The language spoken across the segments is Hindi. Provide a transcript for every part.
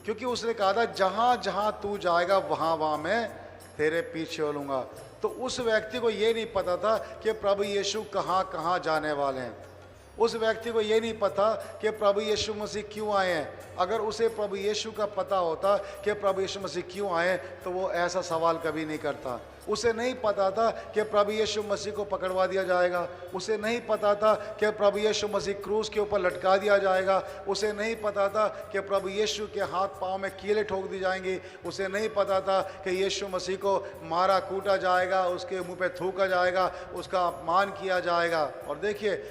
क्योंकि उसने कहा था जहां जहां तू जाएगा वहां वहां मैं तेरे पीछे हो लूंगा। तो उस व्यक्ति को ये नहीं पता था कि प्रभु यीशु कहाँ कहाँ जाने वाले हैं। उस व्यक्ति को ये नहीं पता कि प्रभु यीशु मसीह क्यों आए हैं। अगर उसे प्रभु यीशु का पता होता कि प्रभु यीशु मसीह क्यों आए तो वो ऐसा सवाल कभी नहीं करता। उसे नहीं पता था कि प्रभु यीशु मसीह को पकड़वा दिया जाएगा। उसे नहीं पता था कि प्रभु यीशु मसीह क्रूस के ऊपर लटका दिया जाएगा। उसे नहीं पता था कि प्रभु यीशु के हाथ पाँव में कीलें ठोक दी जाएंगी। उसे नहीं पता था कि यीशु मसीह को मारा कूटा जाएगा, उसके मुंह पे थूका जाएगा, उसका अपमान किया जाएगा। और देखिए,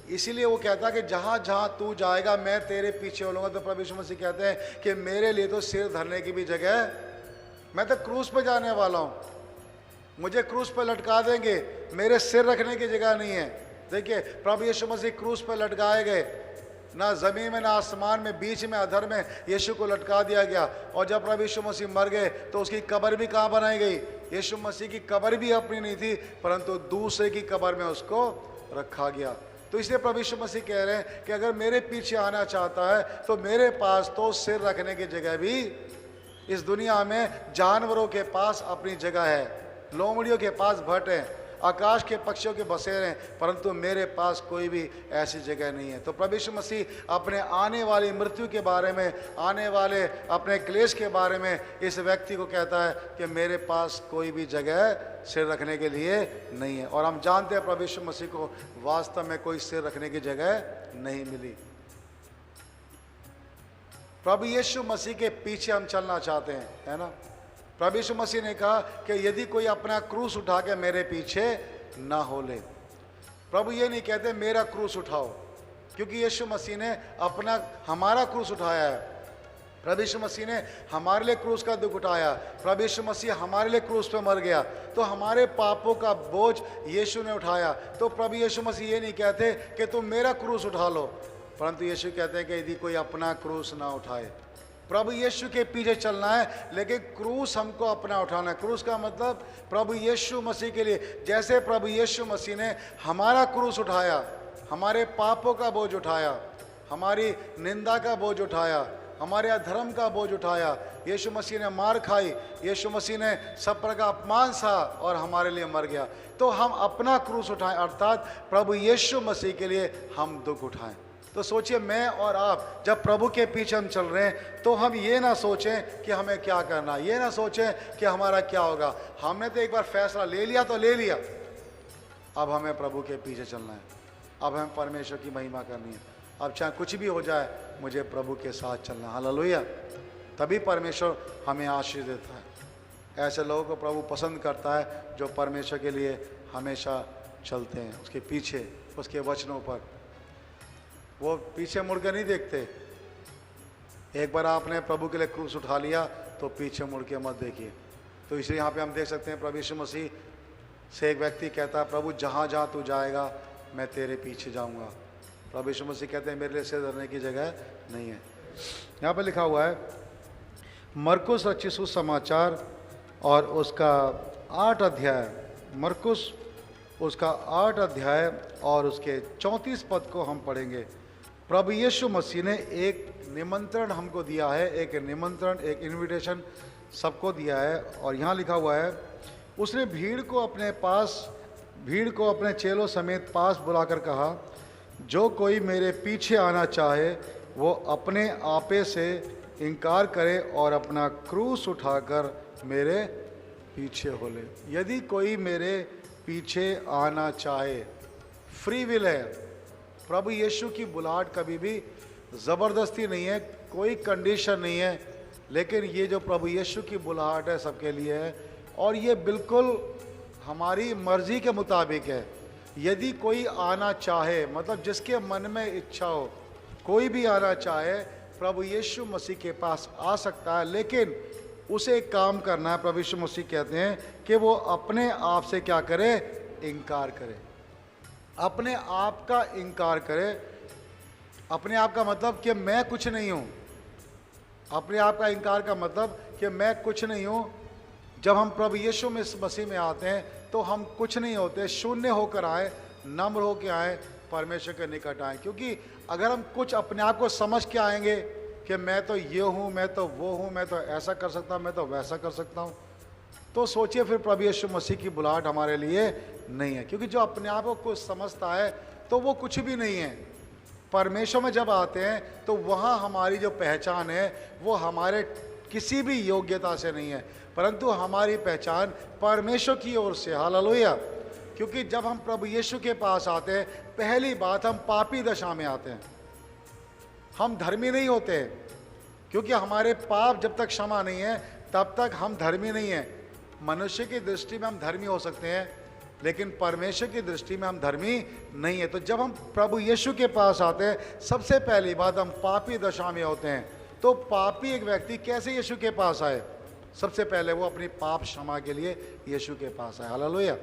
इसीलिए वो कहता है कि जहाँ जहाँ तू जाएगा मैं तेरे पीछे हो लूँगा। तो प्रभु यीशु मसीह कहते हैं कि मेरे लिए तो सिर धरने की भी जगह, मैं तो क्रूस पे जाने वाला हूँ, मुझे क्रूस पे लटका देंगे, मेरे सिर रखने की जगह नहीं है। देखिए, प्रभु यीशु मसीह क्रूस पे लटकाए गए, ना ज़मीन में ना आसमान में, बीच में अधर में यीशु को लटका दिया गया। और जब प्रभु यीशु मसीह मर गए तो उसकी कब्र भी कहाँ बनाई गई? यीशु मसीह की कब्र भी अपनी नहीं थी, परंतु दूसरे की कब्र में उसको रखा गया। तो इसलिए प्रभु यीशु मसीह कह रहे हैं कि अगर मेरे पीछे आना चाहता है तो मेरे पास तो सिर रखने की जगह भी, इस दुनिया में जानवरों के पास अपनी जगह है, लोमड़ियों के पास भट्ट हैं, आकाश के पक्षियों के बसेरे हैं, परंतु मेरे पास कोई भी ऐसी जगह नहीं है। तो प्रभु यीशु मसीह अपने आने वाली मृत्यु के बारे में, आने वाले अपने क्लेश के बारे में इस व्यक्ति को कहता है कि मेरे पास कोई भी जगह सिर रखने के लिए नहीं है। और हम जानते हैं प्रभु यीशु मसीह को वास्तव में कोई सिर रखने की जगह नहीं मिली। प्रभु यीशु मसीह के पीछे हम चलना चाहते हैं, है ना। प्रभु यीशु मसीह ने कहा कि यदि कोई अपना क्रूस उठा के मेरे पीछे ना हो ले। प्रभु ये नहीं कहते मेरा क्रूस उठाओ, क्योंकि यीशु मसीह ने अपना हमारा क्रूस उठाया है। प्रभु यीशु मसीह ने हमारे लिए क्रूस का दुख उठाया। प्रभु यीशु मसीह हमारे लिए क्रूस पे मर गया, तो हमारे पापों का बोझ यीशु ने उठाया। तो प्रभु यीशु मसीह ये नहीं कहते कि तुम मेरा क्रूस उठा लो, परंतु यीशु कहते हैं कि यदि कोई अपना क्रूस ना उठाए। प्रभु यीशु के पीछे चलना है, लेकिन क्रूस हमको अपना उठाना है। क्रूस का मतलब प्रभु यीशु मसीह के लिए, जैसे प्रभु यीशु मसीह ने हमारा क्रूस उठाया, हमारे पापों का बोझ उठाया, हमारी निंदा का बोझ उठाया, हमारे अधर्म का बोझ उठाया, यीशु मसीह ने मार खाई, यीशु मसीह ने सब प्रकार का अपमान सहा और हमारे लिए मर गया। तो हम अपना क्रूस उठाएं, अर्थात प्रभु यीशु मसीह के लिए हम दुख उठाएं। तो सोचिए, मैं और आप जब प्रभु के पीछे हम चल रहे हैं तो हम ये ना सोचें कि हमें क्या करना, ये ना सोचें कि हमारा क्या होगा। हमने तो एक बार फैसला ले लिया तो ले लिया, अब हमें प्रभु के पीछे चलना है, अब हमें परमेश्वर की महिमा करनी है। अब चाहे कुछ भी हो जाए, मुझे प्रभु के साथ चलना। हालेलुया। तभी परमेश्वर हमें आशीष देता है। ऐसे लोगों को प्रभु पसंद करता है जो परमेश्वर के लिए हमेशा चलते हैं, उसके पीछे, उसके वचनों पर। वो पीछे मुड़ के नहीं देखते। एक बार आपने प्रभु के लिए क्रूस उठा लिया तो पीछे मुड़ के मत देखिए। तो इसलिए यहाँ पे हम देख सकते हैं प्रभु यीशु मसीह से एक व्यक्ति कहता है, प्रभु जहाँ जहाँ तू जाएगा मैं तेरे पीछे जाऊँगा। प्रभु यीशु मसीह कहते हैं मेरे लिए सिर धरने की जगह नहीं है। यहाँ पे लिखा हुआ है मरकुस रचित सुसमाचार और उसका 8 अध्याय, मरकुस उसका 8 अध्याय और उसके 34 पद को हम पढ़ेंगे। प्रभु यीशु मसीह ने एक निमंत्रण हमको दिया है, एक निमंत्रण, एक इनविटेशन सबको दिया है। और यहाँ लिखा हुआ है, उसने भीड़ को अपने चेलों समेत पास बुलाकर कहा, जो कोई मेरे पीछे आना चाहे वो अपने आपे से इनकार करे और अपना क्रूस उठाकर मेरे पीछे हो ले। यदि कोई मेरे पीछे आना चाहे, फ्री विल है। प्रभु यीशु की बुलाहट कभी भी ज़बरदस्ती नहीं है, कोई कंडीशन नहीं है, लेकिन ये जो प्रभु यीशु की बुलाहट है सबके लिए है, और ये बिल्कुल हमारी मर्जी के मुताबिक है। यदि कोई आना चाहे, मतलब जिसके मन में इच्छा हो, कोई भी आना चाहे प्रभु यीशु मसीह के पास आ सकता है, लेकिन उसे एक काम करना है। प्रभु यीशु मसीह कहते हैं कि वो अपने आप से क्या करे? इनकार करे, अपने आप का इनकार करे। अपने आप का मतलब कि मैं कुछ नहीं हूँ। अपने आप का इनकार का मतलब कि मैं कुछ नहीं हूँ। जब हम प्रभु यीशु मसीह में आते हैं तो हम कुछ नहीं होते, शून्य होकर आए, नम्र होकर आए, परमेश्वर के निकट आए। क्योंकि अगर हम कुछ अपने आप को समझ के आएंगे कि मैं तो ये हूँ, मैं तो वो हूँ, मैं तो ऐसा कर सकता हूँ, मैं तो वैसा कर सकता हूँ, तो सोचिए फिर प्रभु यीशु मसीह की बुलाहट हमारे लिए नहीं है। क्योंकि जो अपने आप को कुछ समझता है तो वो कुछ भी नहीं है। परमेश्वर में जब आते हैं तो वहाँ हमारी जो पहचान है वो हमारे किसी भी योग्यता से नहीं है, परंतु हमारी पहचान परमेश्वर की ओर से। हालेलुया। क्योंकि जब हम प्रभु यीशु के पास आते हैं, पहली बात हम पापी दशा में आते हैं, हम धर्मी नहीं होते, क्योंकि हमारे पाप जब तक क्षमा नहीं है तब तक हम धर्मी नहीं हैं। मनुष्य की दृष्टि में हम धर्मी हो सकते हैं, लेकिन परमेश्वर की दृष्टि में हम धर्मी नहीं है। तो जब हम प्रभु यीशु के पास आते हैं, सबसे पहली बात हम पापी दशा में होते हैं। तो पापी एक व्यक्ति कैसे यीशु के पास आए? सबसे पहले वो अपनी पाप क्षमा के लिए यीशु के पास आए। हालेलुया।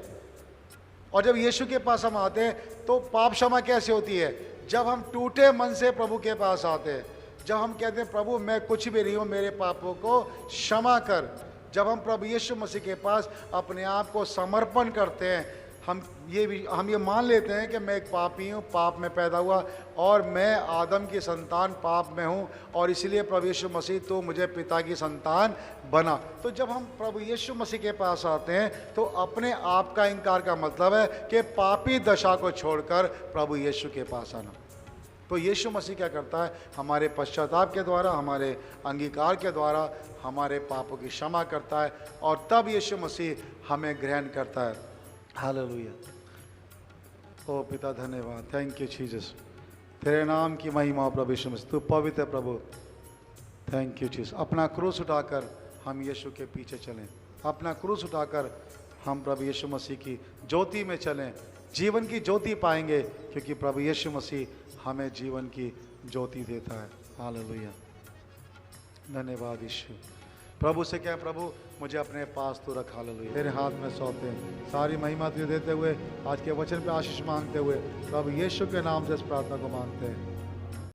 और जब यीशु के पास हम आते हैं तो पाप क्षमा कैसे होती है? जब हम टूटे मन से प्रभु के पास आते हैं, जब हम कहते हैं प्रभु मैं कुछ भी नहीं हूँ, मेरे पापों को क्षमा कर। जब हम प्रभु यीशु मसीह के पास अपने आप को समर्पण करते हैं, हम ये मान लेते हैं कि मैं एक पापी हूँ, पाप में पैदा हुआ और मैं आदम की संतान पाप में हूँ, और इसलिए प्रभु यीशु मसीह तो मुझे पिता की संतान बना। तो जब हम प्रभु यीशु मसीह के पास आते हैं तो अपने आप का इनकार का मतलब है कि पापी दशा को छोड़कर प्रभु यीशु के पास आना। तो यीशु मसीह क्या करता है? हमारे पश्चाताप के द्वारा, हमारे अंगीकार के द्वारा हमारे पापों की क्षमा करता है, और तब यीशु मसीह हमें ग्रहण करता है। हालेलुया। ओ पिता धन्यवाद, थैंक यू जीसस। तेरे नाम की महिमा प्रभु यीशु मसीह, तू पवित्र प्रभु। Thank you Jesus. अपना क्रूस उठाकर हम यीशु के पीछे चलें, अपना क्रूस उठाकर हम प्रभु यीशु मसीह की ज्योति में चलें। जीवन की ज्योति पाएंगे, क्योंकि प्रभु यीशु मसीह हमें जीवन की ज्योति देता है। हालेलुया। धन्यवाद यीशु। प्रभु से क्या? प्रभु मुझे अपने पास तो रख। हालेलुया। तेरे हाथ में सौंपते हैं, सारी महिमा तुझे देते हुए, आज के वचन पे आशीष मांगते हुए प्रभु यीशु के नाम से इस प्रार्थना को मांगते हैं।